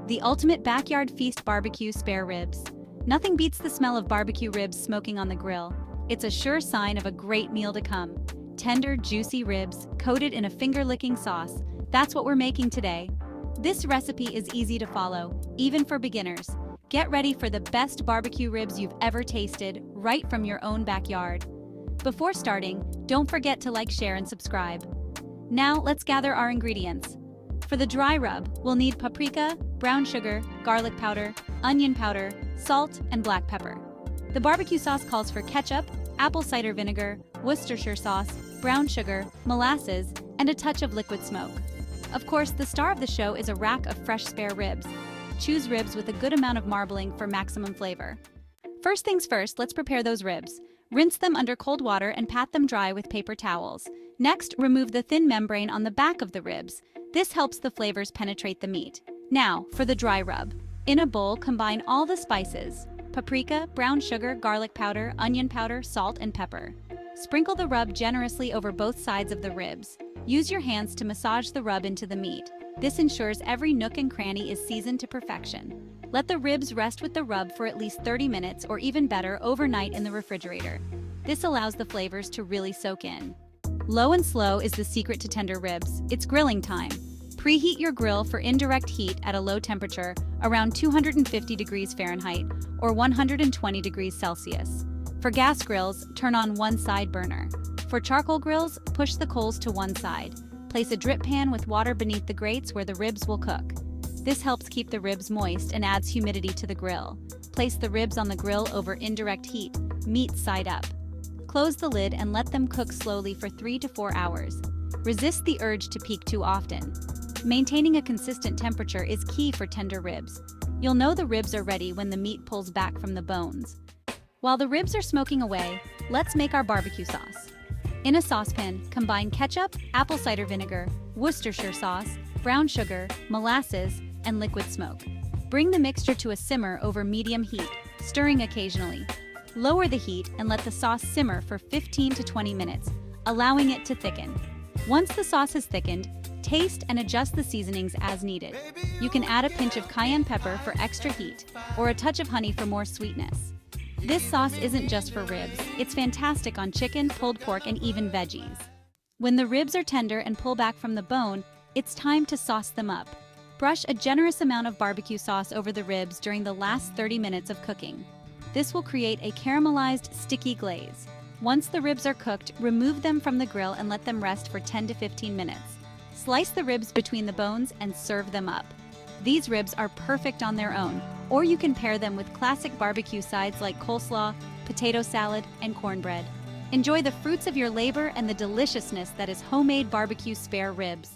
The ultimate backyard feast barbecue spare ribs. Nothing beats the smell of barbecue ribs smoking on the grill. It's a sure sign of a great meal to come. Tender, juicy ribs, coated in a finger-licking sauce. That's what we're making today. This recipe is easy to follow, even for beginners. Get ready for the best barbecue ribs you've ever tasted, right from your own backyard. Before starting, don't forget to like, share, and subscribe. Now, let's gather our ingredients. For the dry rub, we'll need paprika, brown sugar, garlic powder, onion powder, salt, and black pepper. The barbecue sauce calls for ketchup, apple cider vinegar, Worcestershire sauce, brown sugar, molasses, and a touch of liquid smoke. Of course, the star of the show is a rack of fresh spare ribs. Choose ribs with a good amount of marbling for maximum flavor. First things first, let's prepare those ribs. Rinse them under cold water and pat them dry with paper towels. Next, remove the thin membrane on the back of the ribs. This helps the flavors penetrate the meat. Now, for the dry rub. In a bowl, combine all the spices: paprika, brown sugar, garlic powder, onion powder, salt, and pepper. Sprinkle the rub generously over both sides of the ribs. Use your hands to massage the rub into the meat. This ensures every nook and cranny is seasoned to perfection. Let the ribs rest with the rub for at least 30 minutes, or even better, overnight in the refrigerator. This allows the flavors to really soak in. Low and slow is the secret to tender ribs. It's grilling time. Preheat your grill for indirect heat at a low temperature, around 250 degrees Fahrenheit or 120 degrees Celsius. For gas grills, turn on one side burner. For charcoal grills, push the coals to one side. Place a drip pan with water beneath the grates where the ribs will cook. This helps keep the ribs moist and adds humidity to the grill. Place the ribs on the grill over indirect heat, meat side up. Close the lid and let them cook slowly for 3 to 4 hours. Resist the urge to peek too often. Maintaining a consistent temperature is key for tender ribs. You'll know the ribs are ready when the meat pulls back from the bones. While the ribs are smoking away, let's make our barbecue sauce. In a saucepan, combine ketchup, apple cider vinegar, Worcestershire sauce, brown sugar, molasses, and liquid smoke. Bring the mixture to a simmer over medium heat, stirring occasionally. Lower the heat and let the sauce simmer for 15 to 20 minutes, allowing it to thicken. Once the sauce has thickened, taste and adjust the seasonings as needed. You can add a pinch of cayenne pepper for extra heat, or a touch of honey for more sweetness. This sauce isn't just for ribs, it's fantastic on chicken, pulled pork, and even veggies. When the ribs are tender and pull back from the bone, it's time to sauce them up. Brush a generous amount of barbecue sauce over the ribs during the last 30 minutes of cooking. This will create a caramelized, sticky glaze. Once the ribs are cooked, remove them from the grill and let them rest for 10 to 15 minutes. Slice the ribs between the bones and serve them up. These ribs are perfect on their own, or you can pair them with classic barbecue sides like coleslaw, potato salad, and cornbread. Enjoy the fruits of your labor and the deliciousness that is homemade barbecue spare ribs.